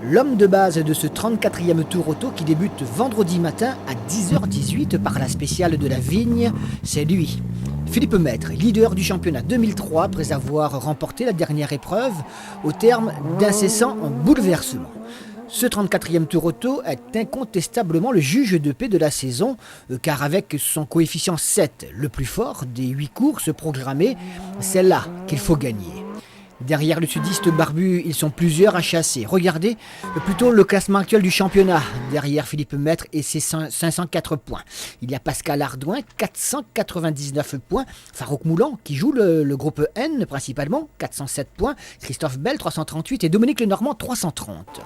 L'homme de base de ce 34e Tour Auto qui débute vendredi matin à 10h18 par la spéciale de la Vigne, c'est lui. Philippe Maître, leader du championnat 2003 après avoir remporté la dernière épreuve au terme d'incessants bouleversements. Ce 34e Tour Auto est incontestablement le juge de paix de la saison, car avec son coefficient 7, le plus fort des 8 courses programmées, c'est là qu'il faut gagner. Derrière le sudiste barbu, ils sont plusieurs à chasser. Regardez plutôt le classement actuel du championnat. Derrière Philippe Maître et ses 504 points. Il y a Pascal Ardouin, 499 points. Farouk Moulan, qui joue le groupe N principalement, 407 points. Christophe Bell, 338 et Dominique Lenormand, 330.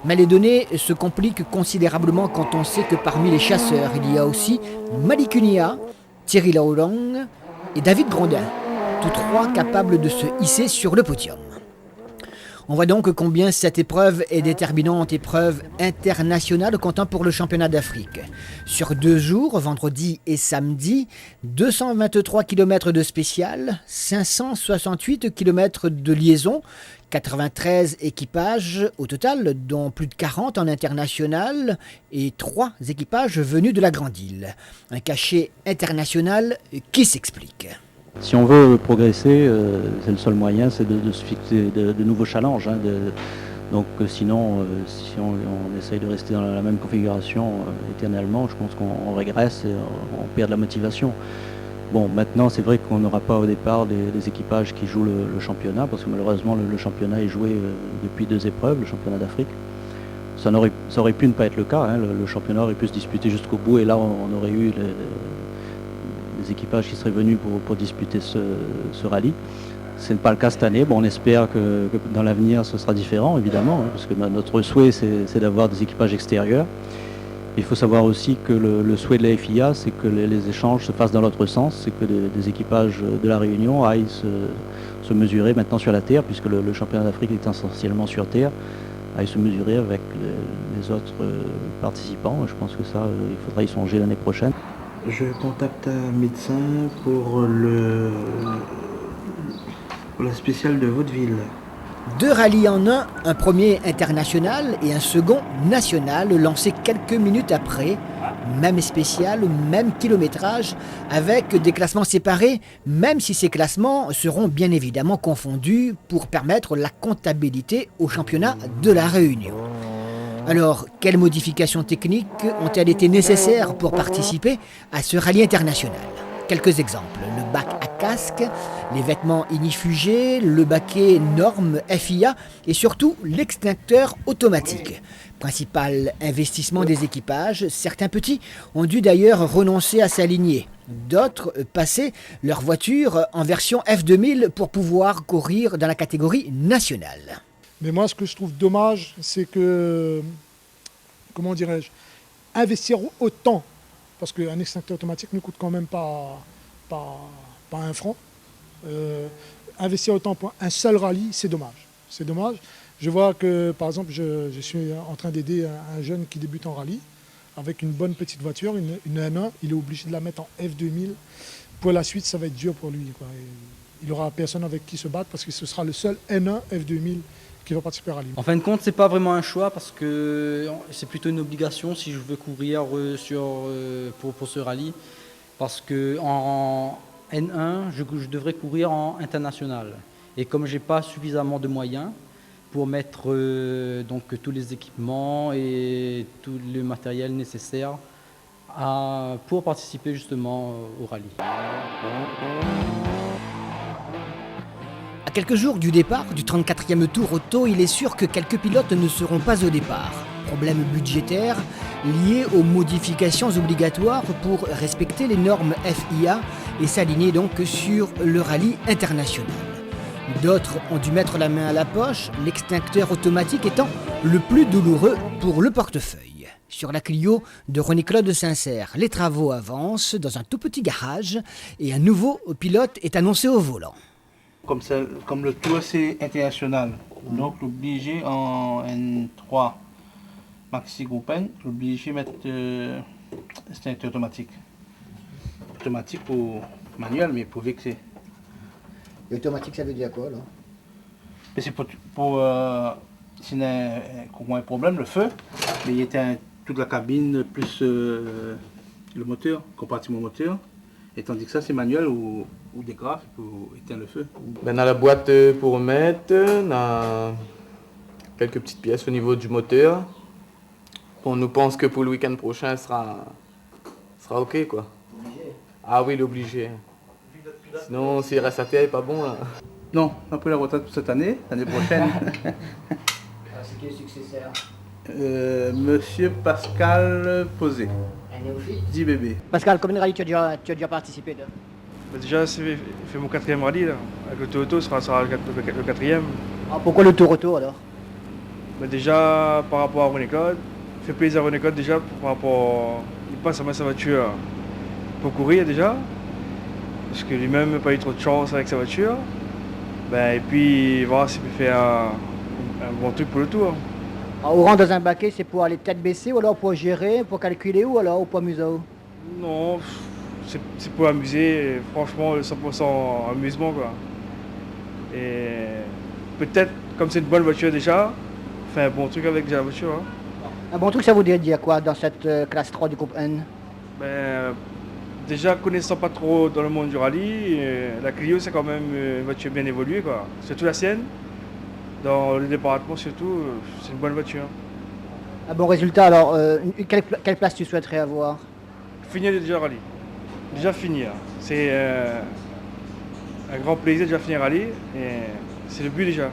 Mais les données se compliquent considérablement quand on sait que parmi les chasseurs, il y a aussi Malik Cunia, Thierry Laurent et David Grondin. Tous trois capables de se hisser sur le podium. On voit donc combien cette épreuve est déterminante, épreuve internationale comptant pour le championnat d'Afrique. Sur 2 jours, vendredi et samedi, 223 km de spécial, 568 km de liaison, 93 équipages au total, dont plus de 40 en international et 3 équipages venus de la Grande Île. Un cachet international qui s'explique. Si on veut progresser, c'est le seul moyen, c'est de se fixer de nouveaux challenges. Donc sinon, si on essaye de rester dans la même configuration éternellement, je pense qu'on régresse et on perd de la motivation. Bon, maintenant, c'est vrai qu'on n'aura pas au départ des équipages qui jouent le championnat, parce que malheureusement, le championnat est joué depuis 2 épreuves, le championnat d'Afrique. Ça aurait pu ne pas être le cas, le championnat aurait pu se disputer jusqu'au bout, et là, on aurait eu des équipages qui seraient venus pour disputer ce rallye. Ce n'est pas le cas cette année. Bon, on espère que dans l'avenir ce sera différent, évidemment, parce que notre souhait c'est d'avoir des équipages extérieurs. Il faut savoir aussi que le souhait de la FIA, c'est que les échanges se fassent dans l'autre sens, c'est que des équipages de la Réunion aillent se mesurer maintenant sur la terre, puisque le championnat d'Afrique est essentiellement sur terre, aillent se mesurer avec les autres participants. Je pense que ça, il faudra y songer l'année prochaine. Je contacte un médecin pour la spéciale de Vaudeville. 2 rallyes en un premier international et un second national lancé quelques minutes après. Même spécial, même kilométrage, avec des classements séparés, même si ces classements seront bien évidemment confondus pour permettre la comptabilité au championnat de la Réunion. Alors, quelles modifications techniques ont-elles été nécessaires pour participer à ce rallye international? Quelques exemples. Le bac à casque, les vêtements ignifugés, le baquet norme FIA et surtout l'extincteur automatique. Principal investissement des équipages, certains petits ont dû d'ailleurs renoncer à s'aligner. D'autres passer leur voiture en version F2000 pour pouvoir courir dans la catégorie nationale. Mais moi, ce que je trouve dommage, c'est que, comment dirais-je, investir autant, parce qu'un extincteur automatique ne coûte quand même pas 1 franc, investir autant pour un seul rallye, c'est dommage. C'est dommage. Je vois que, par exemple, je suis en train d'aider un jeune qui débute en rallye, avec une bonne petite voiture, une N1, il est obligé de la mettre en F2000. Pour la suite, ça va être dur pour lui, quoi. Il n'aura personne avec qui se battre, parce que ce sera le seul N1 F2000 qui va participer au rallye. En fin de compte, c'est pas vraiment un choix parce que c'est plutôt une obligation si je veux courir pour ce rallye. Parce que en N1, je devrais courir en international. Et comme j'ai pas suffisamment de moyens pour mettre donc tous les équipements et tout le matériel nécessaire pour participer justement au rallye. À quelques jours du départ du 34e Tour Auto, il est sûr que quelques pilotes ne seront pas au départ. Problème budgétaire lié aux modifications obligatoires pour respecter les normes FIA et s'aligner donc sur le rallye international. D'autres ont dû mettre la main à la poche, l'extincteur automatique étant le plus douloureux pour le portefeuille. Sur la Clio de René-Claude Sincère, les travaux avancent dans un tout petit garage et un nouveau pilote est annoncé au volant. Comme le tour c'est international, donc l'obligé en N3 Maxi Group N, l'obligé de mettre extincteur automatique. Automatique pour manuel, mais pour vexer. Et automatique, ça veut dire quoi là? Mais c'est pour s'il y a un problème, le feu, mais il éteint toute la cabine plus le moteur, compartiment moteur. Et tandis que ça, c'est manuel ou des graphes pour éteindre le feu. Ben, dans la boîte pour mettre, on a quelques petites pièces au niveau du moteur. On nous pense que pour le week-end prochain, sera OK, quoi. Obligé. Ah oui, l'obligé. Sinon, s'il reste à terre, il n'est pas bon, là. Non, on a pris la retraite pour cette année, l'année prochaine. C'est qui le successeur? Monsieur Pascal Posé. Un néophyte? 10 bébés. Pascal, combien de rallyes tu as déjà participé là? Déjà, j'ai fait mon 4e rallye là. Avec le Toyota, ce sera le 4e. Ah, pourquoi le tour auto alors? Déjà, par rapport à René Claude, fait plaisir à René Claude déjà par rapport. Il passe à mettre sa voiture pour courir déjà. Parce que lui-même n'a pas eu trop de chance avec sa voiture. Et puis, voir s'il peut faire un bon truc pour le tour. Au rang dans un baquet, c'est pour aller tête baissée ou alors pour gérer, pour calculer ou alors pour amuser? Non, c'est pour amuser, franchement, 100% amusement quoi. Et peut-être, comme c'est une bonne voiture déjà, faire un bon truc avec la voiture. Hein. Un bon truc, ça voudrait dire quoi dans cette classe 3 du groupe N? Déjà, connaissant pas trop dans le monde du rallye, la Clio c'est quand même une voiture bien évoluée quoi. Surtout la sienne. Dans le département surtout, c'est une bonne voiture. Un bon résultat alors, quelle place tu souhaiterais avoir? Finir déjà le rallye. Déjà finir. C'est un grand plaisir de déjà finir le rallye et c'est le but déjà.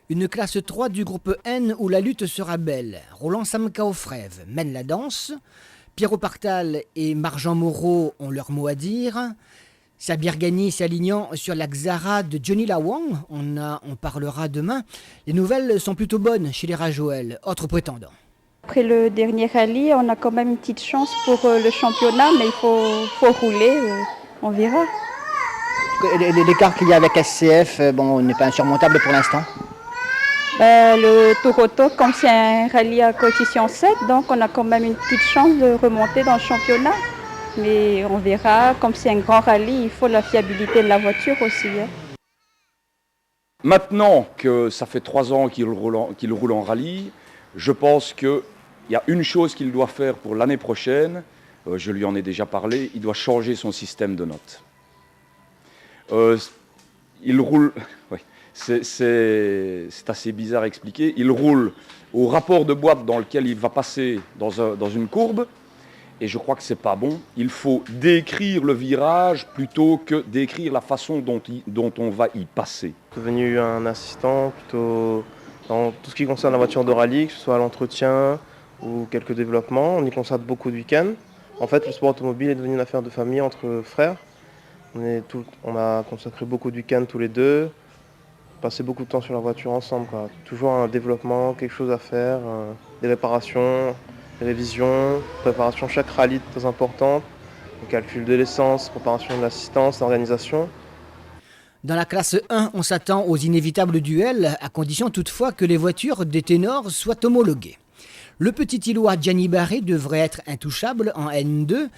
Une classe 3 du groupe N où la lutte sera belle. Roland Samka-Ofrève mène la danse. Pierrot Partal et Marjan Moreau ont leur mot à dire. Sabir Ghani s'alignant sur la Xara de Johnny Lawang, on parlera demain. Les nouvelles sont plutôt bonnes chez les Rajoel, autres prétendants. Après le dernier rallye, on a quand même une petite chance pour le championnat, mais il faut rouler, on verra. L'écart qu'il y a avec SCF n'est pas insurmontable pour l'instant. Le Toronto, comme c'est un rallye à coefficient 7, donc on a quand même une petite chance de remonter dans le championnat. Mais on verra, comme c'est un grand rallye, il faut la fiabilité de la voiture aussi. Hein. Maintenant que ça fait 3 ans qu'il roule en rallye, je pense qu'il y a une chose qu'il doit faire pour l'année prochaine, je lui en ai déjà parlé, il doit changer son système de notes. Il roule, ouais, c'est assez bizarre à expliquer, il roule au rapport de boîte dans lequel il va passer dans une courbe, et je crois que c'est pas bon. Il faut décrire le virage plutôt que décrire la façon dont on va y passer. Je suis devenu un assistant plutôt dans tout ce qui concerne la voiture de rallye, que ce soit l'entretien ou quelques développements. On y consacre beaucoup de week-ends. En fait, le sport automobile est devenu une affaire de famille entre frères. On a consacré beaucoup de week-ends tous les deux, passé beaucoup de temps sur la voiture ensemble, quoi. Toujours un développement, quelque chose à faire, des réparations, des révisions, préparation chaque rallye très importante, le calcul de l'essence, préparation de l'assistance, l'organisation. Dans la classe 1, on s'attend aux inévitables duels, à condition toutefois que les voitures des ténors soient homologuées. Le petit Illois Gianni Barré devrait être intouchable en N2,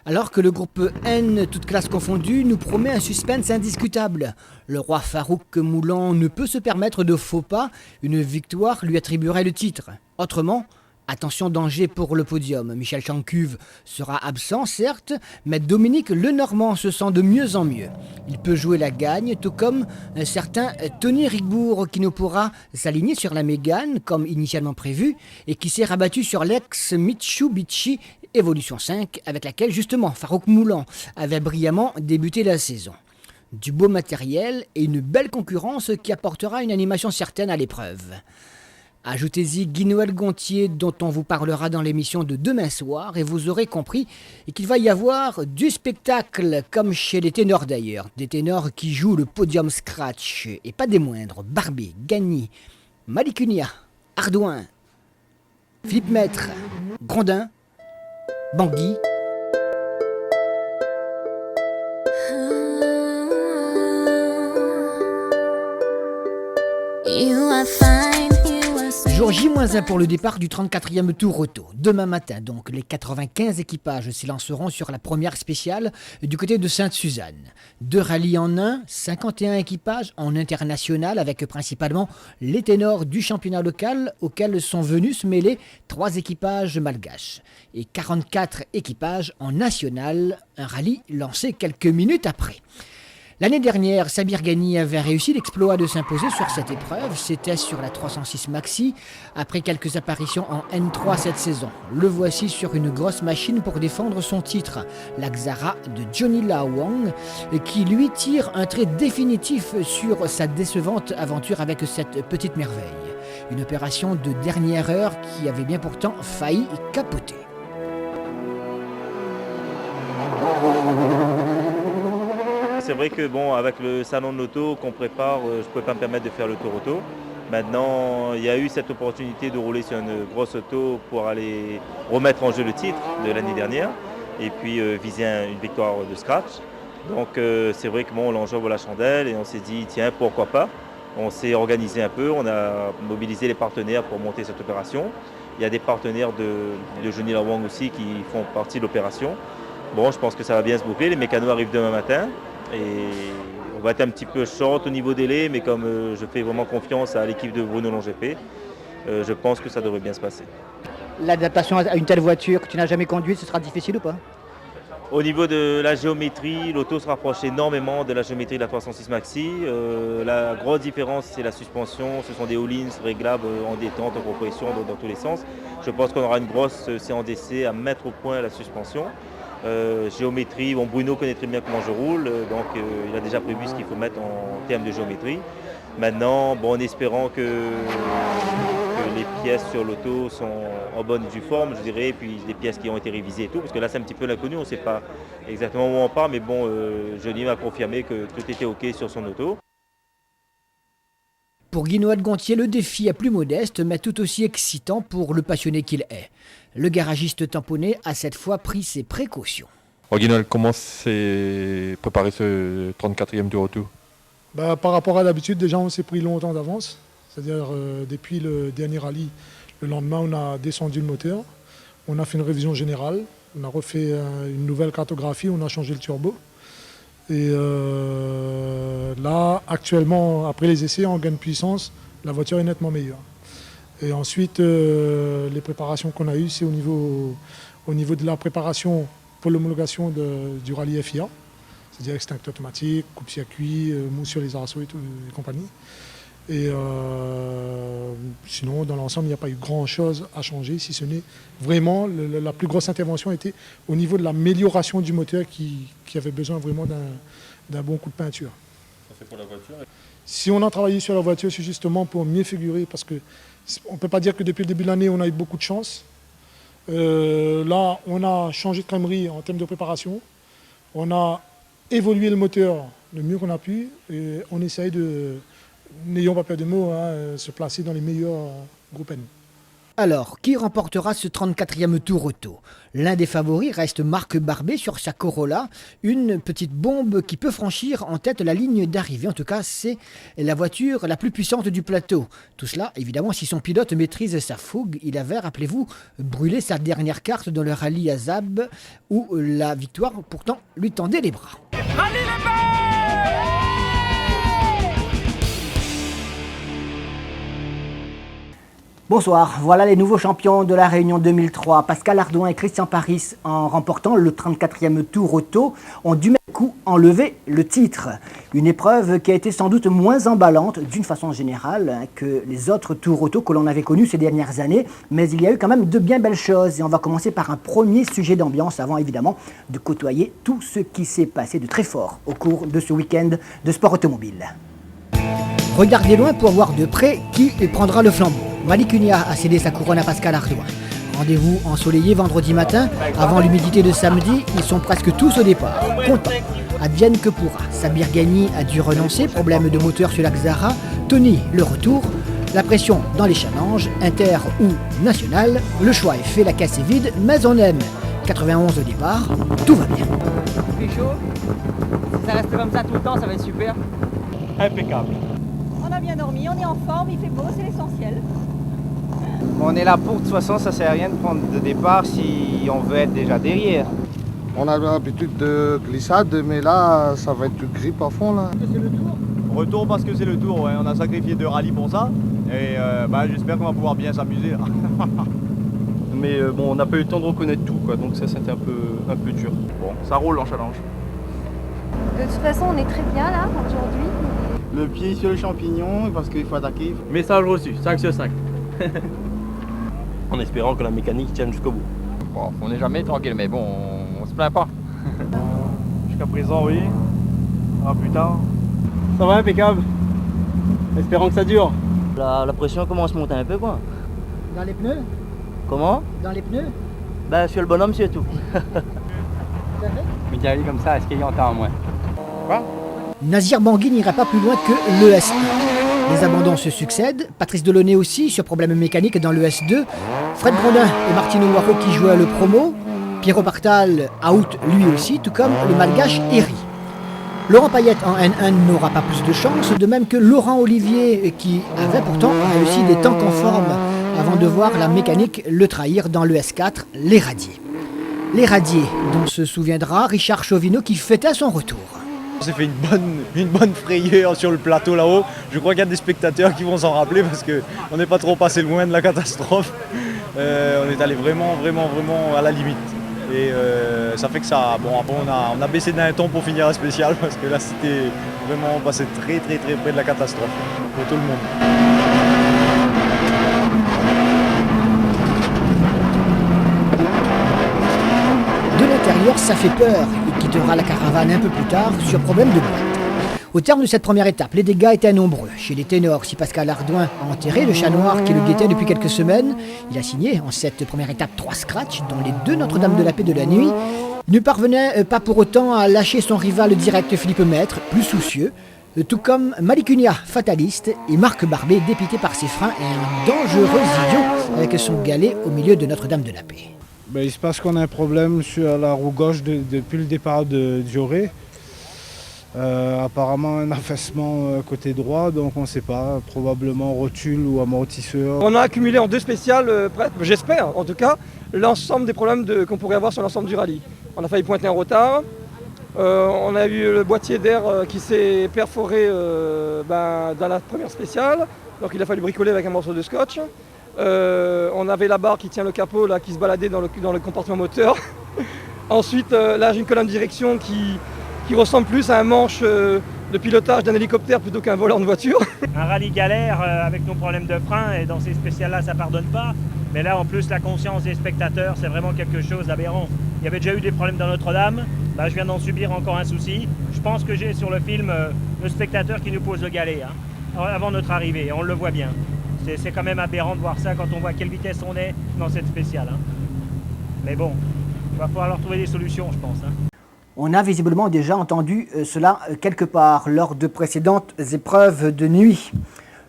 alors que le groupe N, toute classe confondue, nous promet un suspense indiscutable. Le roi Farouk Moulan ne peut se permettre de faux pas, une victoire lui attribuerait le titre. Autrement, attention danger pour le podium. Michel Chancuve sera absent, certes, mais Dominique Lenormand se sent de mieux en mieux. Il peut jouer la gagne, tout comme un certain Tony Rigbourg qui ne pourra s'aligner sur la Mégane comme initialement prévu et qui s'est rabattu sur l'ex-Mitsubishi Evolution 5 avec laquelle justement Farouk Moulan avait brillamment débuté la saison. Du beau matériel et une belle concurrence qui apportera une animation certaine à l'épreuve. Ajoutez-y Guy-Noël Gontier dont on vous parlera dans l'émission de demain soir et vous aurez compris qu'il va y avoir du spectacle comme chez les ténors d'ailleurs. Des ténors qui jouent le podium scratch et pas des moindres. Barbé, Gagny, Malicunia, Ardouin, Philippe Maître, Grondin, Bangui. Jour J-1 pour le départ du 34e Tour Auto. Demain matin, donc, les 95 équipages s'élanceront sur la première spéciale du côté de Sainte-Suzanne. 2 rallyes en 1, 51 équipages en international avec principalement les ténors du championnat local auxquels sont venus se mêler 3 équipages malgaches et 44 équipages en national, un rallye lancé quelques minutes après. L'année dernière, Samir Ghani avait réussi l'exploit de s'imposer sur cette épreuve. C'était sur la 306 Maxi, après quelques apparitions en N3 cette saison. Le voici sur une grosse machine pour défendre son titre, la Xara de Johnny Lawang, qui lui tire un trait définitif sur sa décevante aventure avec cette petite merveille. Une opération de dernière heure qui avait bien pourtant failli capoter. C'est vrai que bon, avec le salon de l'auto qu'on prépare, je ne pouvais pas me permettre de faire le tour auto. Maintenant, il y a eu cette opportunité de rouler sur une grosse auto pour aller remettre en jeu le titre de l'année dernière et puis viser une victoire de scratch. Donc c'est vrai que bon, l'enjeu vaut la chandelle et on s'est dit tiens, pourquoi pas. On s'est organisé un peu, on a mobilisé les partenaires pour monter cette opération. Il y a des partenaires de Johnny Lawang aussi qui font partie de l'opération. Bon, je pense que ça va bien se boucler. Les mécanos arrivent demain matin. Et on va être un petit peu short au niveau délai, mais comme je fais vraiment confiance à l'équipe de Bruno Longépé, je pense que ça devrait bien se passer. L'adaptation à une telle voiture que tu n'as jamais conduite, ce sera difficile ou pas? Au niveau de la géométrie, l'auto se rapproche énormément de la géométrie de la 306 Maxi. La grosse différence, c'est la suspension. Ce sont des all-ins réglables en détente, en compression, dans tous les sens. Je pense qu'on aura une grosse séance d'essai à mettre au point la suspension. Géométrie, bon, Bruno connaît très bien comment je roule, donc il a déjà prévu ce qu'il faut mettre en termes de géométrie. Maintenant, bon, en espérant que les pièces sur l'auto sont en bonne et due forme, je dirais, et puis les pièces qui ont été révisées et tout, parce que là c'est un petit peu l'inconnu, on ne sait pas exactement où on part, mais bon, Johnny m'a confirmé que tout était ok sur son auto. Pour Guy-Noël Gontier, le défi est plus modeste, mais tout aussi excitant pour le passionné qu'il est. Le garagiste tamponné a cette fois pris ses précautions. Guy-Noël, comment s'est préparé ce 34e Tour Auto? Par rapport à d'habitude, déjà on s'est pris longtemps d'avance. C'est-à-dire depuis le dernier rallye, le lendemain on a descendu le moteur, on a fait une révision générale, on a refait une nouvelle cartographie, on a changé le turbo. Et là, actuellement, après les essais, en gain de puissance, la voiture est nettement meilleure. Et ensuite, les préparations qu'on a eues, c'est au niveau de la préparation pour l'homologation du rallye FIA, c'est-à-dire extincteur automatique, coupe-circuit, mousse sur les arceaux et compagnie. Et sinon, dans l'ensemble, il n'y a pas eu grand-chose à changer, si ce n'est vraiment la plus grosse intervention était au niveau de l'amélioration du moteur qui avait besoin vraiment d'un bon coup de peinture. Ça c'est pour la voiture? Si on a travaillé sur la voiture, c'est justement pour mieux figurer, parce qu'on ne peut pas dire que depuis le début de l'année, on a eu beaucoup de chance. Là, on a changé de crèmerie en termes de préparation. On a évolué le moteur le mieux qu'on a pu et on essaye de, n'ayons pas peur de mots, se placer dans les meilleurs groupes N. Alors, qui remportera ce 34e Tour Auto? L'un des favoris reste Marc Barbet sur sa Corolla, une petite bombe qui peut franchir en tête la ligne d'arrivée. En tout cas, c'est la voiture la plus puissante du plateau. Tout cela, évidemment, si son pilote maîtrise sa fougue. Il avait, rappelez-vous, brûlé sa dernière carte dans le rallye à Zab, où la victoire, pourtant, lui tendait les bras. Bonsoir, voilà les nouveaux champions de la Réunion 2003. Pascal Ardouin et Christian Paris, en remportant le 34e Tour Auto, ont du même coup enlevé le titre. Une épreuve qui a été sans doute moins emballante, d'une façon générale, que les autres Tours Auto que l'on avait connus ces dernières années. Mais il y a eu quand même de bien belles choses. Et on va commencer par un premier sujet d'ambiance, avant évidemment de côtoyer tout ce qui s'est passé de très fort au cours de ce week-end de sport automobile. Regardez loin pour voir de près qui prendra le flambeau. Malik Unia a cédé sa couronne à Pascal Ardouin. Rendez-vous ensoleillé vendredi matin. Avant l'humidité de samedi, ils sont presque tous au départ. Contents. Advienne que pourra. Samir Ghani a dû renoncer. Problème de moteur sur la Xara. Tony, le retour. La pression dans les challenges, inter ou national. Le choix est fait, la caisse est vide, mais on aime. 91 au départ, tout va bien. Il fait chaud. Si ça reste comme ça tout le temps, ça va être super. Impeccable. On a bien dormi, on est en forme, il fait beau, c'est l'essentiel. On est là pour, de toute façon, ça sert à rien de prendre de départ si on veut être déjà derrière. On a l'habitude de glissade, mais là, ça va être du grip à fond là. Retour parce que c'est le tour, ouais. On a sacrifié 2 rallyes pour ça. Et j'espère qu'on va pouvoir bien s'amuser là. Mais bon, on n'a pas eu le temps de reconnaître tout, quoi, donc ça c'était un peu dur. Bon, ça roule en challenge. De toute façon, on est très bien là aujourd'hui. Le pied sur le champignon parce qu'il faut attaquer. Message reçu, 5 sur 5. En espérant que la mécanique tienne jusqu'au bout. Bon, on n'est jamais tranquille, mais bon, on se plaint pas. Jusqu'à présent, oui. Ah, plus tard. Ça va, impeccable. Espérons que ça dure. La pression commence à monter un peu, quoi. Dans les pneus? Comment? Dans les pneus? Sur le bonhomme, c'est tout. Mais aller comme ça, est-ce qu'il y a en moins? Quoi? Nazir Bangui n'ira pas plus loin que l'ES1. Les abandons se succèdent, Patrice Delaunay aussi sur problème mécanique dans l'ES2, Fred Brondin et Martino Noiro qui jouaient le promo, Pierrot Bartal out lui aussi, tout comme le malgache Eri. Laurent Payette en N1 n'aura pas plus de chance, de même que Laurent Olivier qui avait pourtant réussi des temps conformes avant de voir la mécanique le trahir dans l'ES4, les Radiers. Les Radiers, dont se souviendra Richard Chauvineau qui fêtait son retour. On s'est fait une bonne frayeur sur le plateau là-haut. Je crois qu'il y a des spectateurs qui vont s'en rappeler parce qu'on n'est pas trop passé loin de la catastrophe. On est allé vraiment à la limite. Et ça fait que ça, bon après on a baissé d'un ton pour finir la spéciale parce que là c'était vraiment passé très près de la catastrophe pour tout le monde. De l'intérieur, ça fait peur. Il quittera la caravane un peu plus tard sur problème de boîte. Au terme de cette première étape, les dégâts étaient nombreux. Chez les ténors, si Pascal Ardouin a enterré le chat noir qui le guettait depuis quelques semaines, il a signé en cette première étape 3 scratchs, dont les 2 Notre-Dame de la Paix de la nuit. Il ne parvenait pas pour autant à lâcher son rival direct Philippe Maître, plus soucieux, tout comme Malikunia, fataliste, et Marc Barbet, dépité par ses freins et un dangereux idiot avec son galet au milieu de Notre-Dame de la Paix. Il se passe qu'on a un problème sur la roue gauche depuis le départ de Dioré. Apparemment un affaissement côté droit, donc on ne sait pas, probablement rotule ou amortisseur. On a accumulé en 2 spéciales, j'espère en tout cas, l'ensemble des problèmes qu'on pourrait avoir sur l'ensemble du rallye. On a failli pointer un retard, on a eu le boîtier d'air qui s'est perforé dans la première spéciale, donc il a fallu bricoler avec un morceau de scotch. On avait la barre qui tient le capot là, qui se baladait dans le compartiment moteur. Ensuite, là j'ai une colonne de direction qui ressemble plus à un manche de pilotage d'un hélicoptère plutôt qu'un volant de voiture. Un rallye galère avec nos problèmes de frein et dans ces spéciales-là ça pardonne pas. Mais là en plus la conscience des spectateurs c'est vraiment quelque chose d'aberrant. Il y avait déjà eu des problèmes dans Notre-Dame, je viens d'en subir encore un souci. Je pense que j'ai sur le film le spectateur qui nous pose le galet avant notre arrivée, on le voit bien. C'est quand même aberrant de voir ça quand on voit à quelle vitesse on est dans cette spéciale. Mais bon, il va falloir leur trouver des solutions je pense. On a visiblement déjà entendu cela quelque part lors de précédentes épreuves de nuit.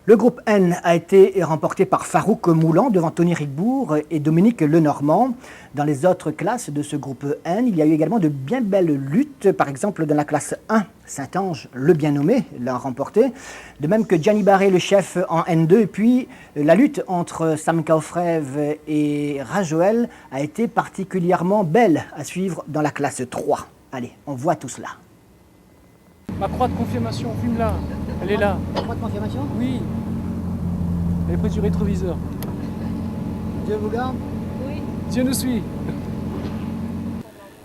Le groupe N a été remporté par Farouk Moulan devant Tony Rigbourg et Dominique Lenormand. Dans les autres classes de ce groupe N, il y a eu également de bien belles luttes. Par exemple, dans la classe 1, Saint-Ange, le bien nommé, l'a remporté. De même que Gianni Barré, le chef, en N2. Et puis, la lutte entre Sam Kaufrev et Rajoel a été particulièrement belle à suivre dans la classe 3. Allez, on voit tout cela. Ma croix de confirmation, fume-la. Elle est là. La croix de confirmation? Oui. Elle est près du rétroviseur. Dieu vous garde? Oui. Dieu nous suit.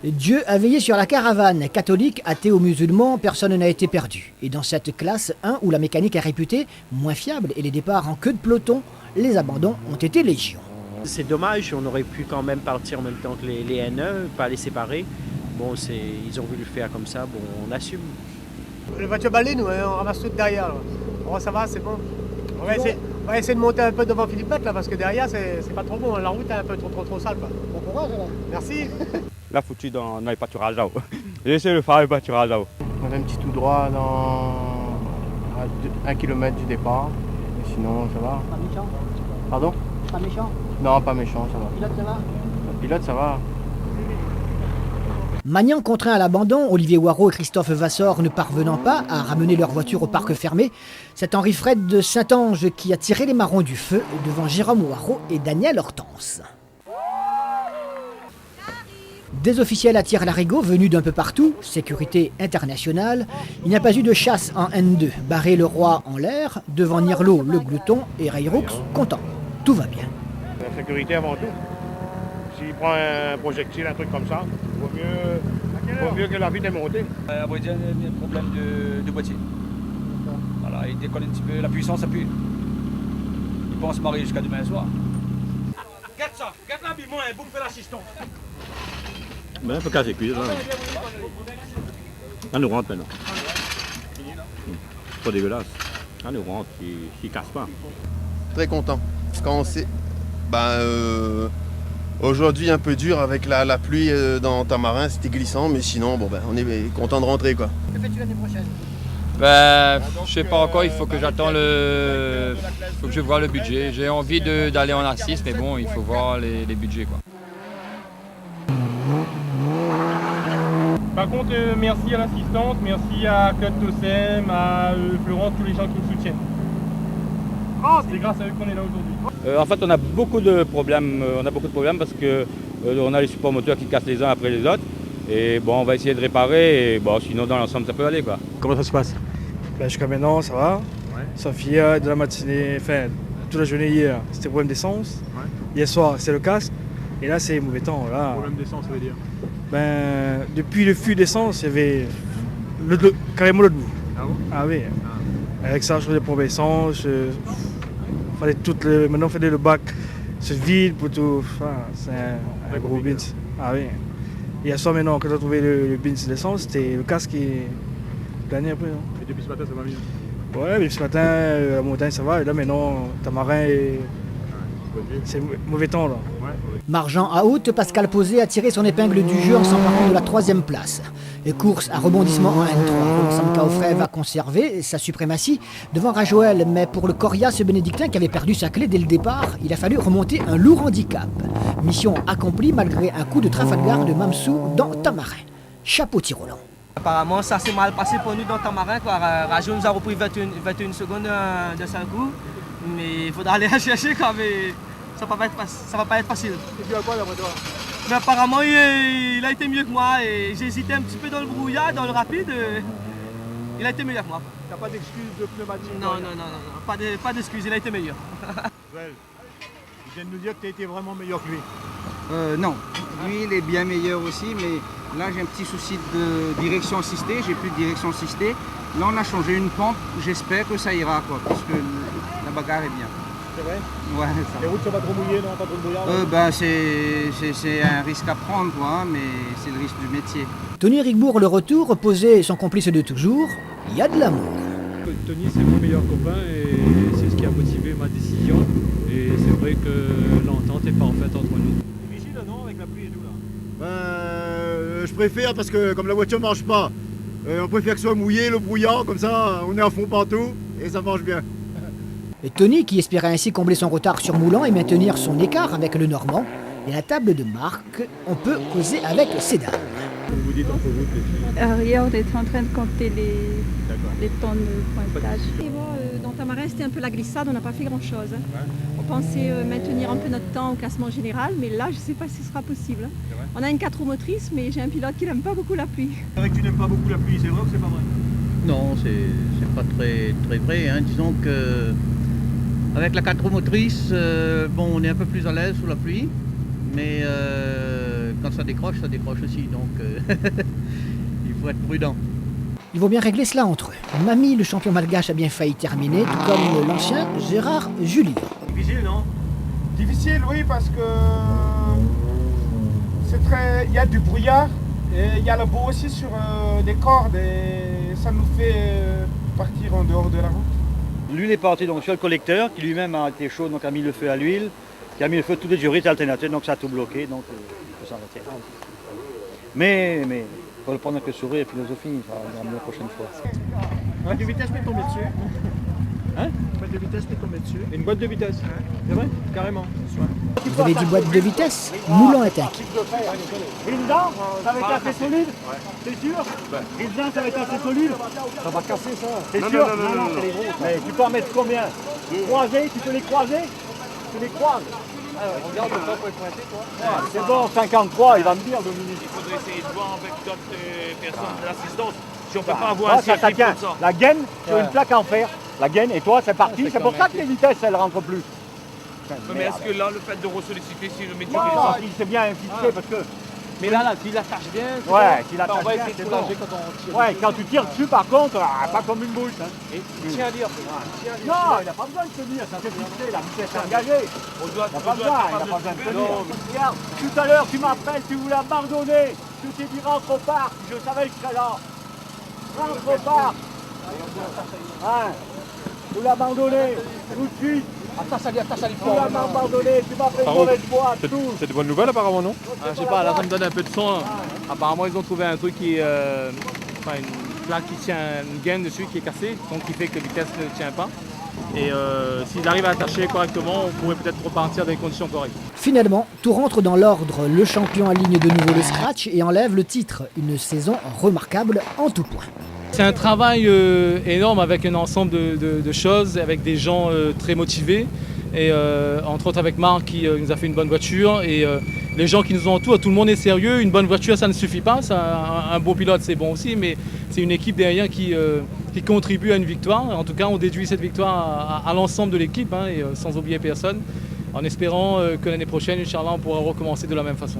Dieu a veillé sur la caravane. Catholique, athée ou musulman, personne n'a été perdu. Et dans cette classe 1, où la mécanique est réputée moins fiable et les départs en queue de peloton, les abandons ont été légion. C'est dommage, on aurait pu quand même partir en même temps que les N1, pas les séparer. Bon, ils ont voulu le faire comme ça, bon, on assume. Les voitures balayées, nous, on ramasse tout derrière. Là. Bon, ça va, c'est bon. On va essayer de monter un peu devant Philippe Maître, là, parce que derrière, c'est pas trop bon. La route est un peu trop sale. Quoi. Bon courage, alors. Merci. Là, foutu dans les pâturages là-haut. J'ai essayé de faire les pâturages là-haut. On a un petit tout droit à 1 km du départ. Et sinon, ça va. Pas méchant? Pardon? Pas méchant? Non, pas méchant, ça va. Pilote, ça va? Le pilote, ça va. Magnan contraint à l'abandon, Olivier Hoarau et Christophe Vassor ne parvenant pas à ramener leur voiture au parc fermé. C'est Henri Fred de Saint-Ange qui a tiré les marrons du feu devant Jérôme Hoarau et Daniel Hortense. Des officiels attirent l'arigot venus d'un peu partout, sécurité internationale. Il n'y a pas eu de chasse en N2. Barré le roi en l'air, devant Nirlo le glouton et Rayroux content. Tout va bien. La sécurité avant tout. S'il prend un projectile, un truc comme ça, vaut mieux que la vie démontée. À vrai dire, il y a un problème de boîtier. Voilà, il décolle un petit peu, la puissance appuie. Il pense marier jusqu'à demain soir. Regarde ça, regarde l'habillement, un bouffe l'assistant. Ben, un peu cassé cuisse, là. Ça nous rentre maintenant. Pas dégueulasse. Ça nous rentre, il casse pas. Très content. Quand on sait... aujourd'hui un peu dur avec la pluie dans Tamarin, c'était glissant, mais sinon bon, on est content de rentrer quoi. Que fais-tu l'année prochaine? Je sais pas encore, il faut que j'attende il faut que je vois le budget. J'ai envie d'aller en A6, mais bon, il faut voir les budgets quoi. Par contre, merci à l'assistance, merci à Claude Tossem, à Florence, tous les gens qui nous soutiennent. C'est grâce à eux qu'on est là aujourd'hui. En fait, on a beaucoup de problèmes. Parce que on a les supports moteurs qui cassent les uns après les autres. Et bon, on va essayer de réparer. Et bon, sinon, dans l'ensemble, ça peut aller quoi. Comment ça se passe? Jusqu'à maintenant, ça va. Ouais. Sauf hier, de la matinée, enfin, toute la journée hier, c'était problème d'essence. Ouais. Hier soir, c'est le casque. Et là, c'est mauvais temps. Là. Problème d'essence, ça veut dire? Depuis le flux d'essence, il y avait carrément l'autre bout. Ah bon? Ah oui. Ah. Avec ça, je faisais des problèmes d'essence. Maintenant, il fallait le bac se vide pour tout. Enfin, c'est un gros bins. Ah oui. Et à ça, maintenant, quand on a trouvé le bins d'essence, c'était le casque qui gagnait après. Hein. Et depuis ce matin, ça va mieux? Ouais, depuis ce matin, la montagne, ça va. Et là, maintenant, Tamarin, c'est mauvais temps, là. Ouais. Margent à haute, Pascal Posé a tiré son épingle du jeu en s'emparant de la 3e place. Et course à rebondissement en N3. Sam Kaufrey va conserver sa suprématie devant Rajoel, mais pour le coriace bénédictin qui avait perdu sa clé dès le départ, il a fallu remonter un lourd handicap. Mission accomplie malgré un coup de Trafalgar de Mamsou dans Tamarin. Chapeau Tirolant. Apparemment, ça s'est mal passé pour nous dans Tamarin. Rajoel nous a repris 21 secondes de seul coup, mais il faudra aller la chercher quand même. Ça va pas être facile. Et tu as quoi d'après toi? Mais apparemment, il a été mieux que moi et j'hésitais un petit peu dans le brouillard, dans le rapide. Il a été meilleur que moi. T'as pas d'excuses de pneumatique? Non, pas d'excuses, il a été meilleur. Well, il vient de nous dire que tu as été vraiment meilleur que lui. Non, lui il est bien meilleur aussi, mais là j'ai un petit souci de direction assistée, j'ai plus de direction assistée. Là on a changé une pente, j'espère que ça ira quoi, parce que la bagarre est bien. C'est vrai? Ouais, ça. Les routes sont pas trop mouillées, non? Pas trop de brouillard? C'est un risque à prendre, quoi, mais c'est le risque du métier. Tony Rigbourg, le retour, Posé son complice de toujours, il y a de l'amour. Tony, c'est mon meilleur copain et c'est ce qui a motivé ma décision. Et c'est vrai que l'entente est parfaite entre nous. C'est difficile, non, avec la pluie et tout, là? Je préfère parce que comme la voiture ne marche pas, on préfère que ce soit mouillé, le brouillard, comme ça on est à fond partout et ça marche bien. Et Tony, qui espérait ainsi combler son retard sur Moulan et maintenir son écart avec le Normand, et à la table de Marc, on peut causer avec Cédar. Vous dites entre vous, les filles? Hier, on était en train de compter les temps de pointage. Et bon, dans Tamarin, c'était un peu la glissade, on n'a pas fait grand-chose. Ouais. On pensait maintenir un peu notre temps au classement général, mais là, je ne sais pas si ce sera possible. On a une 4 roues motrices, mais j'ai un pilote qui n'aime pas beaucoup la pluie. C'est vrai que tu n'aimes pas beaucoup la pluie, c'est vrai ou c'est pas vrai? Non, c'est pas très vrai. Hein. Disons que avec la 4 roues motrices, on est un peu plus à l'aise sous la pluie, mais quand ça décroche aussi, donc il faut être prudent. Il vaut bien régler cela entre eux. Mamie, le champion malgache, a bien failli terminer, tout comme l'ancien Gérard Julien. Difficile, non? Difficile, oui, parce que il y a du brouillard et il y a le beau aussi sur des cordes et ça nous fait partir en dehors de la route. L'huile est partie donc sur le collecteur qui lui-même a été chaud, donc a mis le feu à l'huile, qui a mis le feu à toutes les jurées alternatives, donc ça a tout bloqué, donc il faut s'arrêter. Mais il faut le prendre avec le sourire et philosophie, ça va la prochaine fois. Du vitesse, mais tomber dessus. Hein? de vitesse, t'es tombé dessus. Une boîte de vitesse. C'est vrai? Carrément. Vous avez dit boîte de vitesse? Moulant est inquiet. Rinza, ça va être assez solide? T'es sûr? Rinza, ça va être assez solide? Ça va casser ça. T'es sûr? Non, c'est les gros. Mais tu peux en mettre combien? Croiser, tu peux les croiser? Tu les croises? Regarde le temps pour être pointé, toi. C'est bon, 53, il va me dire, Dominique. Il faudrait essayer de voir avec d'autres personnes de l'assistance si on peut pas avoir un ça circuit tient. comme ça. La gaine sur une plaque en fer. La gaine, et toi, c'est parti. C'est pour ça que les vitesses, elles rentrent plus. Mais est-ce que là, le fait de ressolliciter, si le métier Non, c'est bien fixé parce que. Mais là, s'il attache bien, ouais, s'il attache on va bien, essayer de c'est bon. soulager quand on tire. Ouais, quand tu tires dessus, par contre, pas comme une bouche. Hein. Et tiens à dire. Non, il n'a pas besoin de tenir, ça fait fixé, la vitesse est engagée. On doit, Il n'a pas besoin de tenir. Regarde, tout à l'heure, tu m'appelles, tu voulais abandonner. Je t'ai dit rentre au parc, je savais que je serais là. Rentre au parc. Hein, vous l'abandonnez, tout de suite. Attache à lui Tu m'as abandonné, tu m'as fait une mauvaise foi, tout. C'est de bonnes nouvelles apparemment, non? Je sais pas, là ça me donne un peu de son. Apparemment ils ont trouvé un truc qui enfin une plaque qui tient une gaine dessus qui est cassée, donc qui fait que la vitesse ne tient pas. Et s'ils arrivent à attacher correctement, on pourrait peut-être repartir dans des conditions correctes. Finalement, tout rentre dans l'ordre. Le champion aligne de nouveau le scratch et enlève le titre. Une saison remarquable en tout point. C'est un travail énorme avec un ensemble de choses, avec des gens très motivés. Et entre autres avec Marc qui nous a fait une bonne voiture. Et les gens qui nous entourent, tout le monde est sérieux. Une bonne voiture, ça ne suffit pas. Un bon pilote, c'est bon aussi. Mais c'est une équipe derrière qui contribue à une victoire. En tout cas, on déduit cette victoire à l'ensemble de l'équipe, hein, et sans oublier personne. En espérant que l'année prochaine, Inch'Allah, on pourra recommencer de la même façon.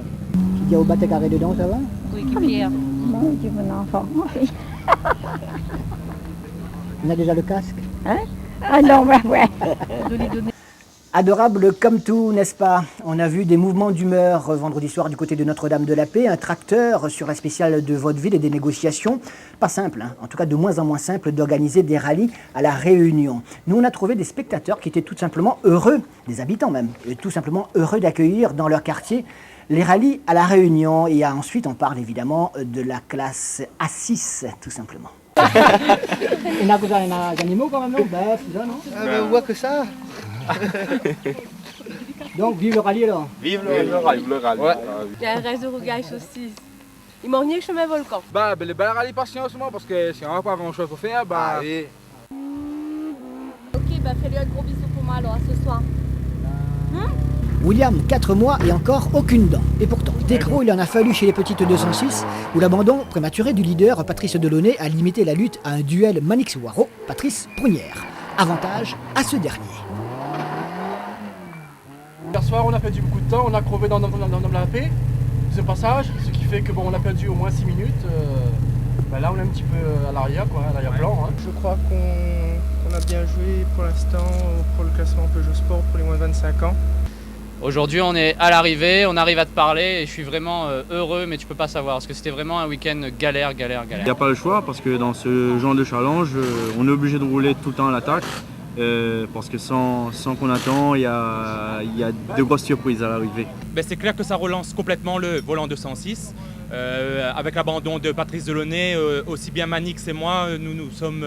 Il y a au bas carré dedans, ça va? Coéquipière. Mon Dieu, mon enfant. On a déjà le casque? Hein? Ah non, bah ouais. Adorable comme tout, n'est-ce pas? On a vu des mouvements d'humeur vendredi soir du côté de Notre-Dame-de-la-Paix, un tracteur sur la spéciale de Vaudeville et des négociations. Pas simple, hein, en tout cas de moins en moins simple d'organiser des rallyes à La Réunion. Nous, on a trouvé des spectateurs qui étaient tout simplement heureux, des habitants même, tout simplement heureux d'accueillir dans leur quartier les rallyes à La Réunion. Et ensuite, on parle évidemment de la classe A6, tout simplement. Il y a des animaux quand même, non? Bœuf, tout ça, non? On voit que ça. Donc, vive le rallye alors. Vive le rallye. Ouais. Il y a un réseau rougaille aussi. Il m'a revenu chemin volcan. Bah, le bel rallye patient en ce moment parce que si on n'a pas grand chose à faire, bah. Ok, bah fais-lui un gros bisou pour moi alors, à ce soir. William, 4 mois et encore aucune dent. Et pourtant, des crocs, il en a fallu chez les petites 206, où l'abandon prématuré du leader Patrice Delaunay a limité la lutte à un duel Manix-Waro, Patrice Prunière. Avantage à ce dernier. Hier soir, on a perdu beaucoup de temps, on a crevé dans la paix, ce passage, ce qui fait que bon, on a perdu au moins 6 minutes. Là, on est un petit peu à l'arrière, quoi, à l'arrière-plan. Hein. Je crois qu'on a bien joué pour l'instant pour le classement Peugeot Sport pour les moins de 25 ans. Aujourd'hui, on est à l'arrivée, on arrive à te parler et je suis vraiment heureux, mais tu peux pas savoir parce que c'était vraiment un week-end galère. Il n'y a pas le choix parce que dans ce genre de challenge, on est obligé de rouler tout le temps à l'attaque parce que sans qu'on attend, il y a de grosses surprises à l'arrivée. C'est clair que ça relance complètement le volant 206. Avec l'abandon de Patrice Delaunay, aussi bien Manix et moi, nous sommes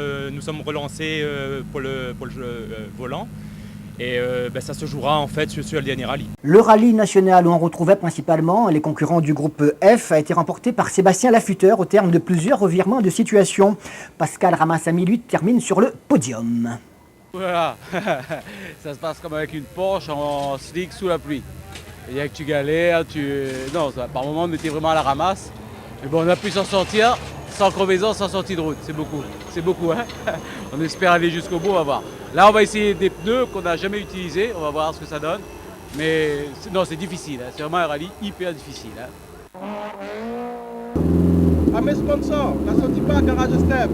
relancés pour le volant. Et ça se jouera en fait sur le dernier rallye. Le rallye national où on retrouvait principalement les concurrents du groupe F a été remporté par Sébastien Lafutteur au terme de plusieurs revirements de situation. Pascal Ramassamy, lui, termine sur le podium. Voilà, ça se passe comme avec une Porsche en slick sous la pluie. Il y a que tu galères, Non, par moment on était vraiment à la ramasse. Mais bon, on a pu s'en sortir sans crevaison, sans sortie de route. C'est beaucoup, hein. On espère aller jusqu'au bout, on va voir. Là, on va essayer des pneus qu'on n'a jamais utilisés, on va voir ce que ça donne. Mais non, c'est difficile, hein. C'est vraiment un rallye hyper difficile. Hein. À mes sponsors, la sortie pas à Garage Step.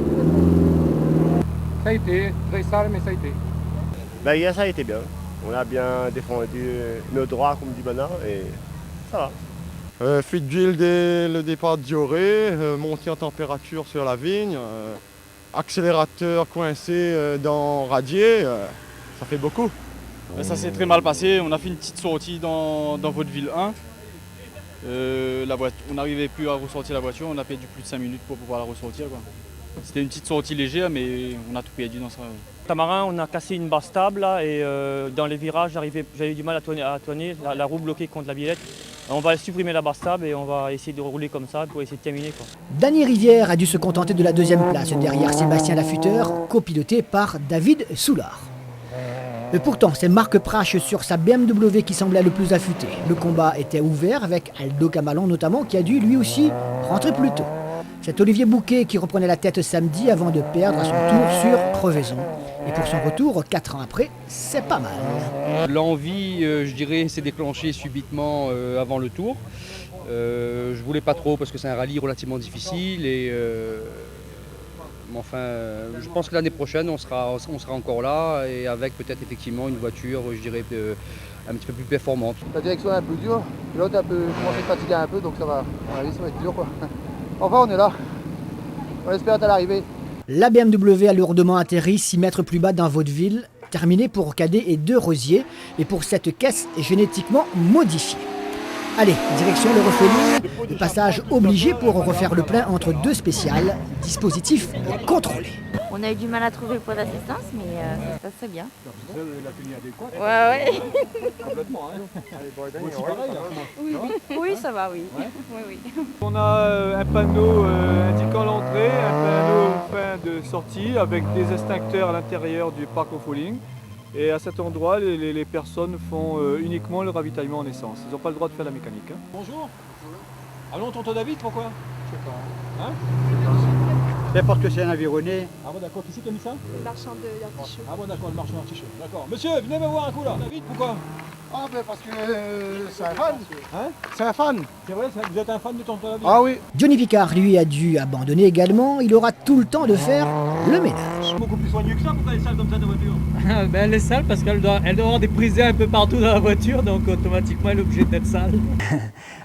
Ça a été, très sale, mais ça a été. Hier, ça a été bien. On a bien défendu nos droits, comme dit Bana, et ça va. Fuite d'huile dès le départ de Dioré, montée en température sur la vigne, accélérateur coincé dans radier, ça fait beaucoup. Ça s'est très mal passé, on a fait une petite sortie dans Vaudeville 1. On n'arrivait plus à ressortir la voiture, on a perdu plus de 5 minutes pour pouvoir la ressortir, quoi. C'était une petite sortie légère, mais on a tout perdu dans ça. Tamarin, on a cassé une basse table là, et dans les virages, j'avais du mal à tourner, la roue bloquée contre la billette. On va supprimer la basse table et on va essayer de rouler comme ça pour essayer de terminer, quoi. Dany Rivière a dû se contenter de la deuxième place derrière Sébastien Lafuteur, copiloté par David Soulard. Et pourtant, c'est Marc Prache sur sa BMW qui semblait le plus affûté. Le combat était ouvert avec Aldo Camalon notamment, qui a dû lui aussi rentrer plus tôt. C'est Olivier Bouquet qui reprenait la tête samedi avant de perdre à son tour sur crevaison. Et pour son retour, 4 ans après, c'est pas mal. L'envie, je dirais, s'est déclenchée subitement avant le tour. Je voulais pas trop parce que c'est un rallye relativement difficile. Mais enfin, je pense que l'année prochaine, on sera encore là et avec peut-être effectivement une voiture, je dirais, un petit peu plus performante. La direction est un peu dure, l'autre commence à être fatigué un peu, donc ça va. À mon avis, ça va être dur, quoi. Enfin, on est là. On espère être à l'arrivée. La BMW a lourdement atterri 6 mètres plus bas dans Vaudeville, terminé pour Cadet et 2 Rosiers, et pour cette caisse génétiquement modifiée. Allez, direction le refouling, le passage obligé pour refaire le plein entre 2 spéciales, dispositif contrôlé. On a eu du mal à trouver le point d'assistance, mais ça se passe très bien. La tenue adéquate. Ouais. Complètement, hein. Oui, ça va, oui. Ouais. Oui. On a un panneau indiquant l'entrée, un panneau fin de sortie avec des extincteurs à l'intérieur du parc refouling. Et à cet endroit, les personnes font uniquement le ravitaillement en essence. Ils n'ont pas le droit de faire la mécanique. Hein. Bonjour. Allons, tonton David, pourquoi? Je sais pas. Hein? C'est parce que c'est un environné. Ah bon, d'accord. Qui c'est qui a mis ça? Le marchand d'artichauts. Ah bon, d'accord, le marchand d'artichauts. D'accord. Monsieur, venez me voir un coup là. David, pourquoi? Ah ben parce que c'est un fan. Hein? C'est un fan. C'est vrai, vous êtes un fan de tonton David? Ah oui. Johnny Picard, lui, a dû abandonner également. Il aura tout le temps de faire le ménage. Beaucoup plus soigneux que ça, pourquoi elle est sale comme ça de voiture? Elle est sale parce qu'elle doit avoir des brisées un peu partout dans la voiture, donc automatiquement elle est obligée d'être sale.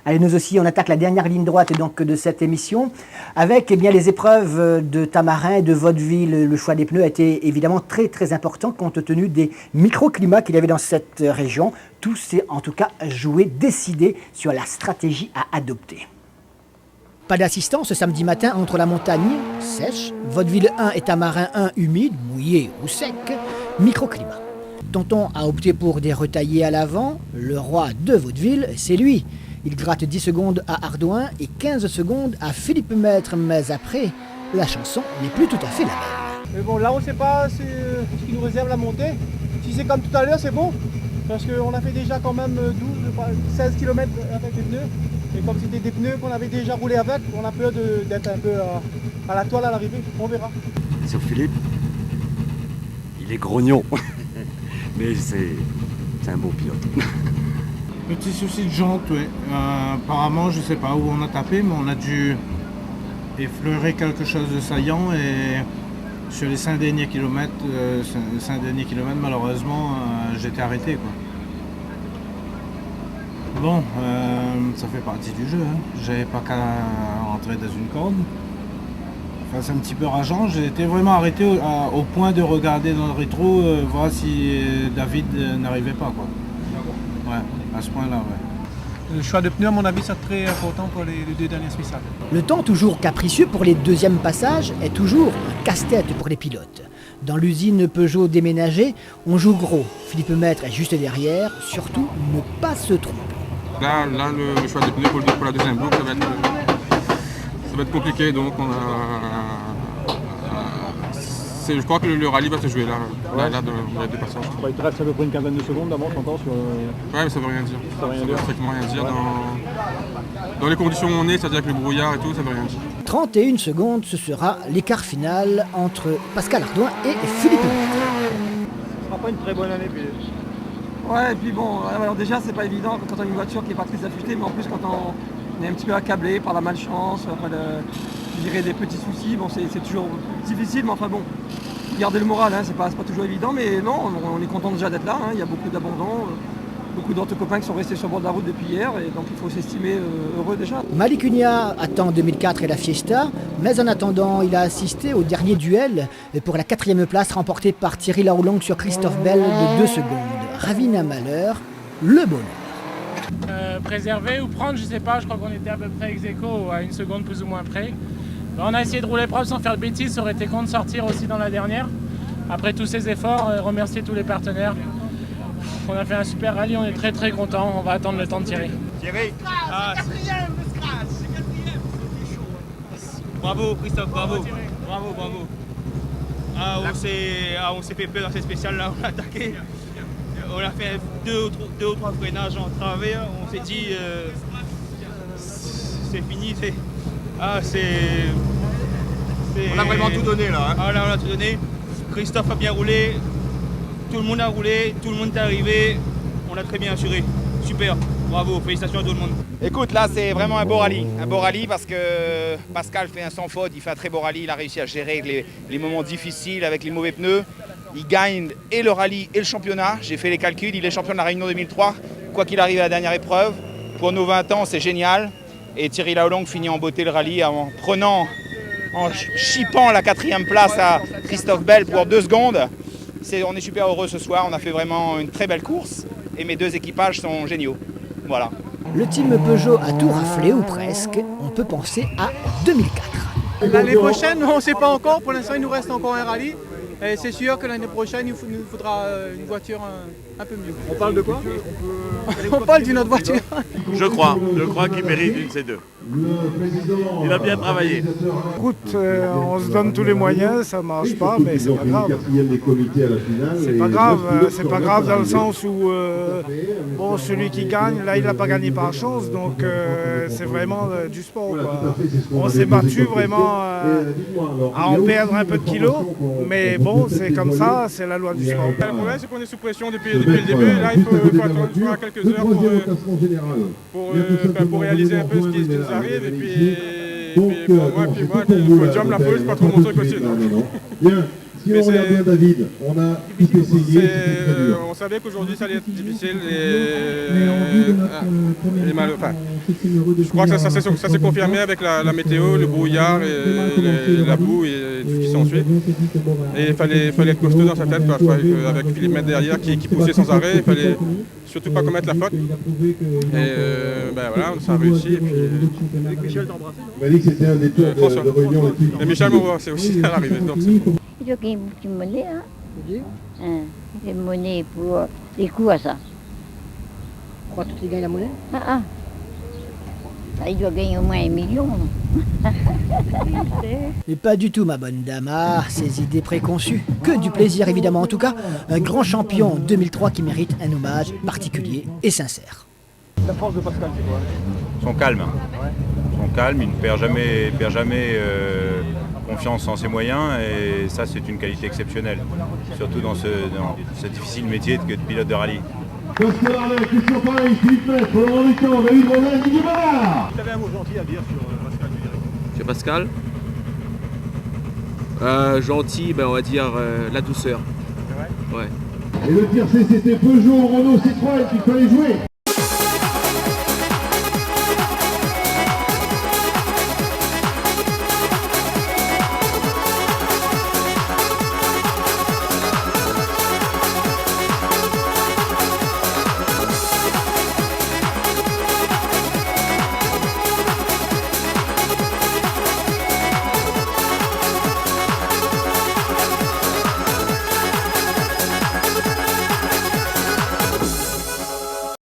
Allez, nous aussi, on attaque la dernière ligne droite donc, de cette émission avec les épreuves de Tamarin et de Vaudeville. Le choix des pneus a été évidemment très important compte tenu des microclimats qu'il y avait dans cette région. Tout s'est en tout cas joué, décidé sur la stratégie à adopter. Pas d'assistance samedi matin entre la montagne, sèche, Vaudeville 1 et Tamarin 1 humide, mouillé ou sec, microclimat. Tonton a opté pour des retaillés à l'avant, le roi de Vaudeville, c'est lui. Il gratte 10 secondes à Ardouin et 15 secondes à Philippe Maître, mais après, la chanson n'est plus tout à fait la même. Mais bon, là on ne sait pas ce qui nous réserve la montée. Si c'est comme tout à l'heure, c'est bon. Parce qu'on a fait déjà quand même 16 km avec les pneus. Et comme c'était des pneus qu'on avait déjà roulé avec, on a peur d'être un peu à la toile à l'arrivée. On verra. Sur Philippe, il est grognon. Mais c'est un bon pilote. Petit souci de jante, oui. Apparemment, je ne sais pas où on a tapé, mais on a dû effleurer quelque chose de saillant. Et sur les 5 derniers kilomètres, malheureusement, j'étais arrêté, quoi. Bon, ça fait partie du jeu. Hein. J'avais pas qu'à rentrer dans une corde. Enfin, c'est un petit peu rageant. J'ai été vraiment arrêté au point de regarder dans le rétro, voir si David n'arrivait pas, quoi. Ouais, à ce point-là, ouais. Le choix de pneus, à mon avis, c'est très important pour les 2 dernières spéciales. Le temps toujours capricieux pour les deuxièmes passages est toujours un casse-tête pour les pilotes. Dans l'usine Peugeot déménagée, on joue gros. Philippe Maître est juste derrière, surtout ne pas se tromper. Là le choix des pneus pour la deuxième boucle, ça va être compliqué, donc on a... je crois que le rallye va se jouer là dans les 2 passages. Il te reste à peu près une quinzaine de secondes d'avance encore sur... Ouais, mais ça veut rien dire. Ça veut veut strictement rien dire. Dans les conditions où on est, c'est-à-dire avec le brouillard et tout, ça veut rien dire. 31 secondes, ce sera l'écart final entre Pascal Ardouin et Philippe Maître. Ce sera pas une très bonne année, puis... Ouais, et puis bon, alors déjà c'est pas évident quand on a une voiture qui est pas très affûtée, mais en plus quand on est un petit peu accablé par la malchance, je dirais des petits soucis, bon c'est toujours difficile, mais enfin bon, garder le moral, hein, c'est pas toujours évident, mais non, on est content déjà d'être là, hein, il y a beaucoup d'abandon, beaucoup d'autres copains qui sont restés sur le bord de la route depuis hier, et donc il faut s'estimer heureux déjà. Malik Unia attend 2004 et la Fiesta, mais en attendant, il a assisté au dernier duel pour la 4e place remportée par Thierry Laoulong sur Christophe Bell de 2 secondes. Ravina Malheur, le bonheur. Préserver ou prendre, je sais pas, je crois qu'on était à peu près ex aequo à 1 seconde plus ou moins près. On a essayé de rouler propre sans faire de bêtises, ça aurait été con de sortir aussi dans la dernière. Après tous ces efforts, remercier tous les partenaires. On a fait un super rallye, on est très très contents, on va attendre le temps de tirer. Thierry, bravo Christophe, bravo. Bravo. On s'est fait peur dans cette spéciale là, on a attaqué. On a fait deux ou trois freinages en travers, on s'est dit c'est fini, On a vraiment tout donné là. Ah, là on a tout donné. Christophe a bien roulé, tout le monde a roulé, tout le monde est arrivé, on a très bien assuré. Super, bravo, félicitations à tout le monde. Écoute, là c'est vraiment un beau rallye parce que Pascal fait un sans faute, il fait un très beau rallye, il a réussi à gérer les moments difficiles avec les mauvais pneus. Il gagne et le rallye et le championnat, j'ai fait les calculs, il est champion de la Réunion 2003, quoi qu'il arrive à la dernière épreuve. Pour nos 20 ans, c'est génial. Et Thierry Laolong finit en beauté le rallye en chipant la 4e place à Christophe Bell pour 2 secondes. On est super heureux ce soir, on a fait vraiment une très belle course et mes 2 équipages sont géniaux. Voilà. Le team Peugeot a tout raflé ou presque, on peut penser à 2004. L'année prochaine, on ne sait pas encore, pour l'instant il nous reste encore un rallye. Et c'est sûr que l'année prochaine, il nous faudra une voiture un peu mieux. On parle de quoi? On parle d'une autre voiture. Je crois qu'il mérite une de ces 2. Il a bien travaillé. Écoute, on se donne tous les moyens, ça marche pas, mais c'est pas grave. C'est pas grave dans le sens où bon, celui qui gagne, là il n'a pas gagné par chance, donc c'est vraiment du sport, quoi. On s'est battu vraiment à en perdre un peu de kilos, mais bon, c'est comme ça, c'est la loi du sport. Le problème c'est qu'on est sous pression depuis le début, là il faut attendre quelques heures pour réaliser un peu ce qui nous arrive, et puis moi, le podium, la pole, c'est pas trop mon truc aussi. Si on regarde bien David, on a tout essayé. On savait qu'aujourd'hui ça allait être difficile je crois que ça s'est confirmé avec la météo, le brouillard et la boue et tout ce qui s'ensuit. Et il fallait être costaud dans sa tête, quoi. Avec Philippe Mette derrière qui poussait sans arrêt, il fallait surtout pas commettre la faute. Et voilà, ça a réussi. Michel t'a embrassé? Il m'a dit que c'était un des tours de réunion. Et Michel m'a embrassé aussi à l'arrivée. Il y a une monnaie, une monnaie pour les coups à ça. Tu crois que tu gagnes la monnaie? Il doit gagner au moins 1 million. Mais pas du tout, ma bonne dame. Ah, ces idées préconçues. Que du plaisir, évidemment. En tout cas, un grand champion 2003 qui mérite un hommage particulier et sincère. La force de Pascal, c'est quoi? Son calme. Son calme, il ne perd jamais confiance en ses moyens, et ça c'est une qualité exceptionnelle, surtout dans ce difficile métier de pilote de rallye. Pascal Arlet, Christian Paris, Philippe Mette, Laurent Lucas, David Rollin, Didier Ballard. Vous avez un mot gentil à dire sur Pascal, tu dirais? Sur Pascal gentil, on va dire la douceur. C'est vrai? Ouais. Et le tir C, c'était Peugeot, Renault, Citroën qu'il fallait jouer.